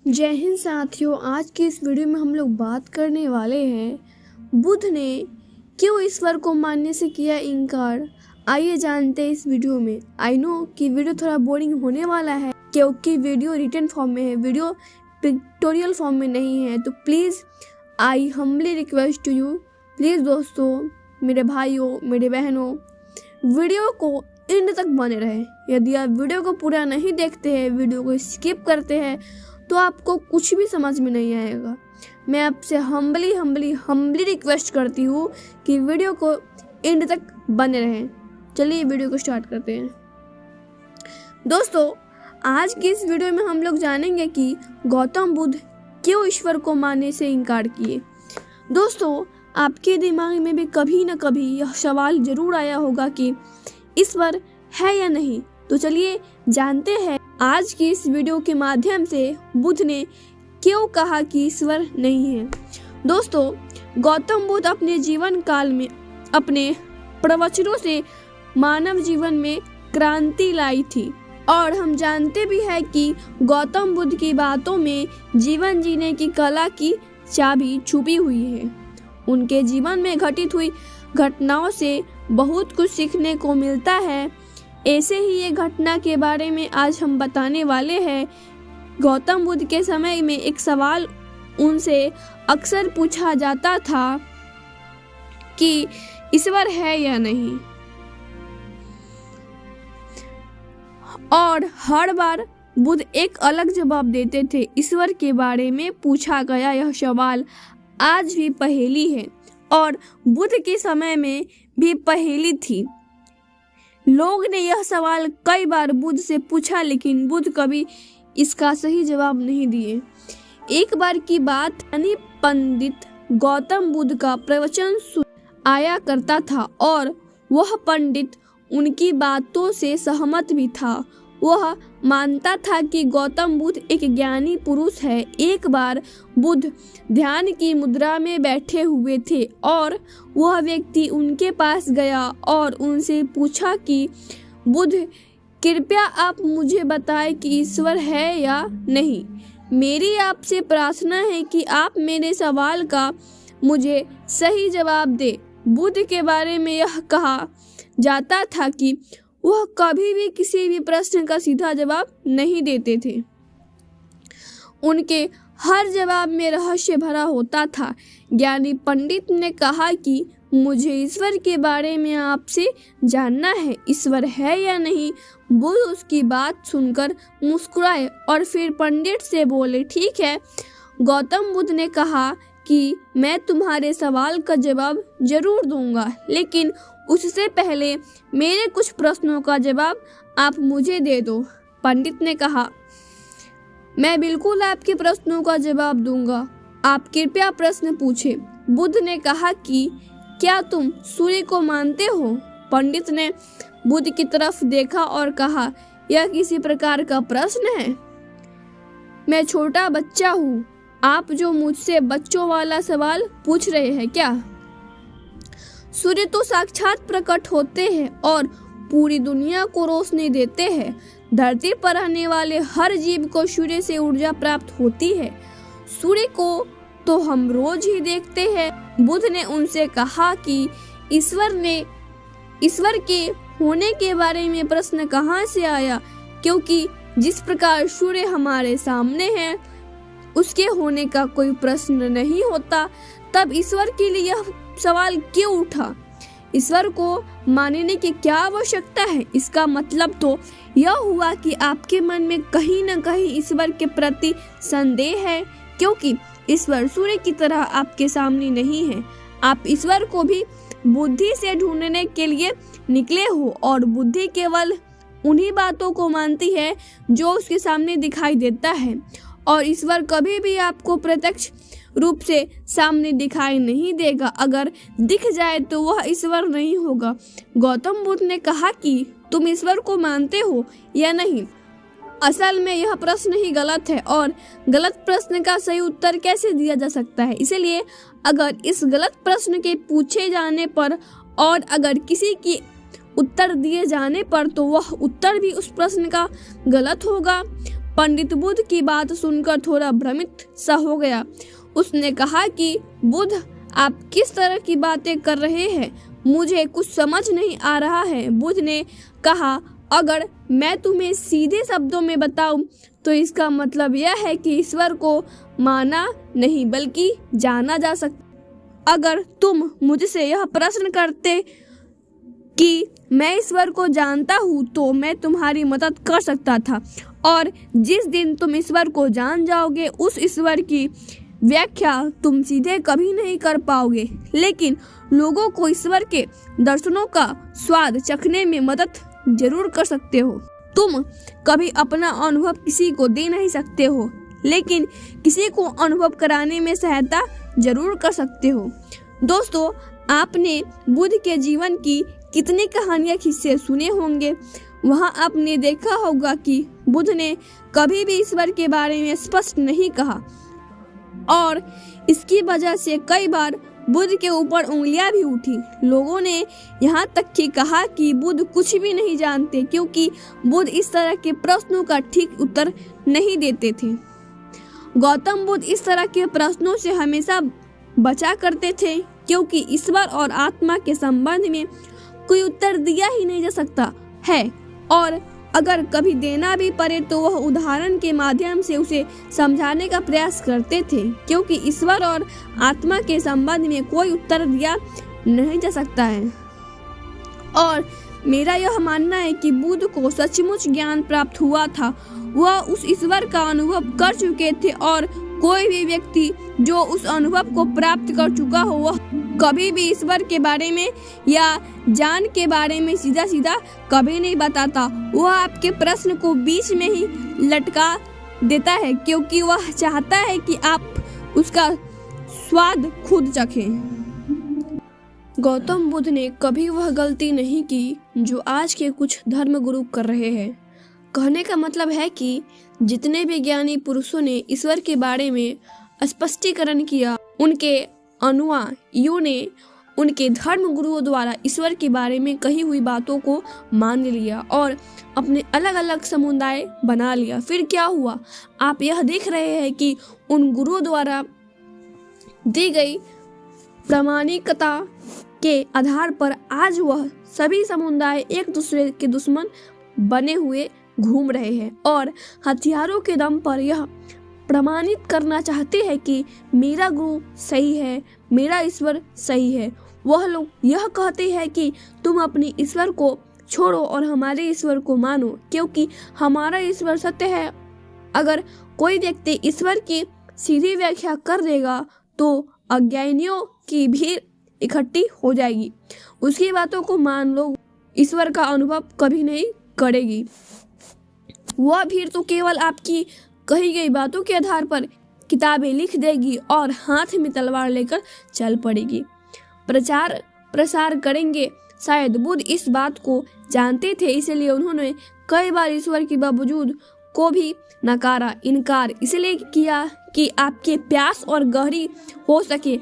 जय हिंद साथियों। आज की इस वीडियो में हम लोग बात करने वाले हैं बुद्ध ने क्यों ईश्वर को मानने से किया इनकार। आइए जानते हैं इस वीडियो में। आई नो कि वीडियो थोड़ा बोरिंग होने वाला है क्योंकि वीडियो रिटन फॉर्म में है, वीडियो पिक्टोरियल फॉर्म में नहीं है। तो please I humbly request to you, please दोस्तों, मेरे भाइयों, मेरे बहनों, वीडियो को एंड तक बने रहे। यदि आप वीडियो को पूरा नहीं देखते हैं, वीडियो को स्किप करते हैं तो आपको कुछ भी समझ में नहीं आएगा। मैं आपसे हम्बली रिक्वेस्ट करती हूँ कि वीडियो को एंड तक बने रहें। चलिए वीडियो को स्टार्ट करते हैं। दोस्तों, आज की इस वीडियो में हम लोग जानेंगे कि गौतम बुद्ध क्यों ईश्वर को मानने से इनकार किए। दोस्तों, आपके दिमाग में भी कभी न कभी यह सवाल जरूर आया होगा कि ईश्वर है या नहीं। तो चलिए जानते हैं आज की इस वीडियो के माध्यम से बुद्ध ने क्यों कहा कि ईश्वर नहीं है। दोस्तों, गौतम बुद्ध अपने जीवन काल में अपने प्रवचनों से मानव जीवन में क्रांति लाई थी और हम जानते भी हैं कि गौतम बुद्ध की बातों में जीवन जीने की कला की चाबी छुपी हुई है। उनके जीवन में घटित हुई घटनाओं से बहुत कुछ सीखने को मिलता है। ऐसे ही एक घटना के बारे में आज हम बताने वाले हैं। गौतम बुद्ध के समय में एक सवाल उनसे अक्सर पूछा जाता था कि ईश्वर है या नहीं, और हर बार बुद्ध एक अलग जवाब देते थे। ईश्वर के बारे में पूछा गया यह सवाल आज भी पहेली है और बुद्ध के समय में भी पहेली थी। लोग ने यह सवाल कई बार बुद्ध से पूछा, लेकिन बुद्ध कभी इसका सही जवाब नहीं दिए। एक बार की बात, यानी पंडित गौतम बुद्ध का प्रवचन आया करता था और वह पंडित उनकी बातों से सहमत भी था। वह मानता था कि गौतम बुद्ध एक ज्ञानी पुरुष है। एक बार बुद्ध ध्यान की मुद्रा में बैठे हुए थे और वह व्यक्ति उनके पास गया और उनसे पूछा कि बुद्ध, कृपया आप मुझे बताएं कि ईश्वर है या नहीं। मेरी आपसे प्रार्थना है कि आप मेरे सवाल का मुझे सही जवाब दें। बुद्ध के बारे में यह कहा जाता था कि वह कभी भी किसी भी प्रश्न का सीधा जवाब नहीं देते थे। उनके हर जवाब में रहस्य भरा होता था। ज्ञानी पंडित ने कहा कि मुझे ईश्वर के बारे में आपसे जानना है, ईश्वर है या नहीं। बुद्ध उसकी बात सुनकर मुस्कुराए और फिर पंडित से बोले, ठीक है। गौतम बुद्ध ने कहा कि मैं तुम्हारे सवाल का जवाब जरूर दूंगा, लेकिन उससे पहले मेरे कुछ प्रश्नों का जवाब आप मुझे दे दो। पंडित ने कहा, मैं बिल्कुल आपके प्रश्नों का जवाब दूंगा, आप कृपया प्रश्न पूछें। बुद्ध ने कहा कि क्या तुम सूर्य को मानते हो? पंडित ने बुद्ध की तरफ देखा और कहा, यह किसी प्रकार का प्रश्न है? मैं छोटा बच्चा हूँ, आप जो मुझसे बच्चों वाला सवाल पूछ रहे हैं क्या? सूर्य तो साक्षात प्रकट होते हैं और पूरी दुनिया को रोशनी देते हैं। धरती पर रहने वाले हर जीव को सूर्य से ऊर्जा प्राप्त होती है। सूर्य को तो हम रोज ही देखते हैं। बुद्ध ने उनसे कहा कि ईश्वर के होने के बारे में प्रश्न कहाँ से आया, क्योंकि जिस प्रकार सूर्य हमारे सामने है उसके होने का कोई प्रश्न नहीं होता। तब ईश्वर के लिए यह सवाल क्यों उठा? ईश्वर को मानने की क्या आवश्यकता है? इसका मतलब तो यह हुआ कि आपके मन में कहीं न कहीं ईश्वर के प्रति संदेह है, क्योंकि ईश्वर सूर्य की तरह आपके सामने नहीं है। आप ईश्वर को भी बुद्धि से ढूंढने के लिए निकले हो और बुद्धि केवल उन्हीं बातों को मानती है जो उसके सामने दिखाई देता है, और ईश्वर कभी भी आपको प्रत्यक्ष रूप से सामने दिखाई नहीं देगा। अगर दिख जाए तो वह ईश्वर नहीं होगा। गौतम बुद्ध ने कहा कि तुम ईश्वर को मानते हो या नहीं। असल में यह प्रश्न ही गलत है और गलत प्रश्न का सही उत्तर कैसे दिया जा सकता है। इसलिए अगर इस गलत प्रश्न के पूछे जाने पर और अगर किसी की उत्तर दिए जाने पर तो वह उत्तर भी उस प्रश्न का गलत होगा। पंडित बुद्ध की बात सुनकर थोड़ा भ्रमित सा हो गया। उसने कहा कि बुद्ध, आप किस तरह की बातें कर रहे हैं, मुझे कुछ समझ नहीं आ रहा है। बुद्ध ने कहा, अगर मैं तुम्हें सीधे शब्दों में बताऊं तो इसका मतलब यह है कि ईश्वर को माना नहीं बल्कि जाना जा सकता। अगर तुम मुझसे यह प्रश्न करते कि मैं ईश्वर को जानता हूँ तो मैं तुम्हारी मदद कर सकता था, और जिस दिन तुम ईश्वर को जान जाओगे उस ईश्वर की व्याख्या तुम सीधे कभी नहीं कर पाओगे, लेकिन लोगों को ईश्वर के दर्शनों का स्वाद चखने में मदद जरूर कर सकते हो। तुम कभी अपना अनुभव किसी को दे नहीं सकते हो, लेकिन किसी को अनुभव कराने में सहायता जरूर कर सकते हो। दोस्तों, आपने बुद्ध के जीवन की कितनी कहानियां किस्से सुने होंगे। वहां आपने देखा होगा कि बुद्ध ने कभी भी ईश्वर के बारे में स्पष्ट नहीं कहा, और इसकी वजह से कई बार बुद्ध के ऊपर उंगलियां भी उठी। लोगों ने यहाँ तक कि कहा कि बुद्ध कुछ भी नहीं जानते, क्योंकि बुद्ध इस तरह के प्रश्नों का ठीक उत्तर नहीं देते थे। गौतम बुद्ध इस तरह के प्रश्नों से हमेशा बचा करते थे, क्योंकि ईश्वर और आत्मा के संबंध में कोई उत्तर दिया ही नहीं जा सकता है, और अगर कभी देना भी पड़े तो वह उदाहरण के माध्यम से उसे समझाने का प्रयास करते थे, क्योंकि ईश्वर और आत्मा के संबंध में कोई उत्तर दिया नहीं जा सकता है। और मेरा यह मानना है कि बुद्ध को सचमुच ज्ञान प्राप्त हुआ था। वह उस ईश्वर का अनुभव कर चुके थे, और कोई भी व्यक्ति जो उस अनुभव को प्राप्त कर चुका हो वह कभी भी ईश्वर के बारे में या जान के बारे में सीधा सीधा कभी नहीं बताता। वह आपके प्रश्न को बीच में ही लटका देता है, क्योंकि वह चाहता है कि आप उसका स्वाद खुद चखें। गौतम बुद्ध ने कभी वह गलती नहीं की जो आज के कुछ धर्म गुरु कर रहे हैं। कहने का मतलब है कि जितने भी ज्ञानी पुरुषों ने ईश्वर के बारे में स्पष्टीकरण किया, उनके अनुयायियों ने उनके धर्म गुरुओं द्वारा ईश्वर के बारे में कही हुई बातों को मान लिया और अपने अलग अलग समुदाय बना लिया। फिर क्या हुआ, आप यह देख रहे हैं कि उन गुरुओं द्वारा दी गई प्रामाणिकता के आधार पर आज वह सभी समुदाय एक दूसरे के दुश्मन बने हुए घूम रहे हैं और हथियारों के दम पर यह प्रमाणित करना चाहते हैं कि मेरा गुरु सही है, मेरा ईश्वर सही है। वह लोग यह कहते हैं कि तुम अपने ईश्वर को छोड़ो और हमारे ईश्वर को मानो, क्योंकि हमारा ईश्वर सत्य है। अगर कोई व्यक्ति ईश्वर की सीधी व्याख्या कर देगा तो अज्ञानियों की भीड़ इकट्ठी हो जाएगी, उसकी बातों को मान लो, ईश्वर का अनुभव कभी नहीं करेगी। वह भीड़ तो केवल आपकी कही गई बातों के आधार पर किताबें लिख देगी और हाथ में तलवार लेकर चल पड़ेगी, प्रचार प्रसार करेंगे। शायद बुद्ध इस बात को जानते थे, इसलिए उन्होंने कई बार ईश्वर के बावजूद को भी नकारा, इनकार इसलिए किया कि आपके प्यास और गहरी हो सके,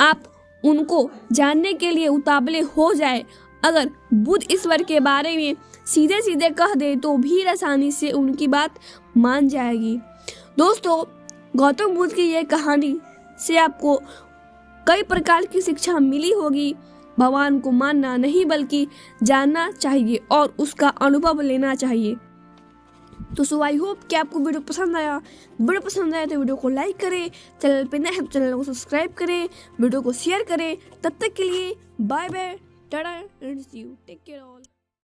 आप उनको जानने के लिए उतावले हो जाए। अगर बुद्ध ईश्वर के बारे में सीधे सीधे कह दे तो भीड़ आसानी से उनकी बात मान जाएगी। दोस्तों, गौतम बुद्ध की यह कहानी से आपको कई प्रकार की शिक्षा मिली होगी। भगवान को मानना नहीं बल्कि जानना चाहिए और उसका अनुभव लेना चाहिए। तो आई होप कि आपको वीडियो पसंद आया। वीडियो पसंद आया तो वीडियो को लाइक करें, चैनल पे नए हैं तो चैनल को सब्सक्राइब करें, वीडियो को शेयर करें। तब तक के लिए bye bye, tata and see you, take care all.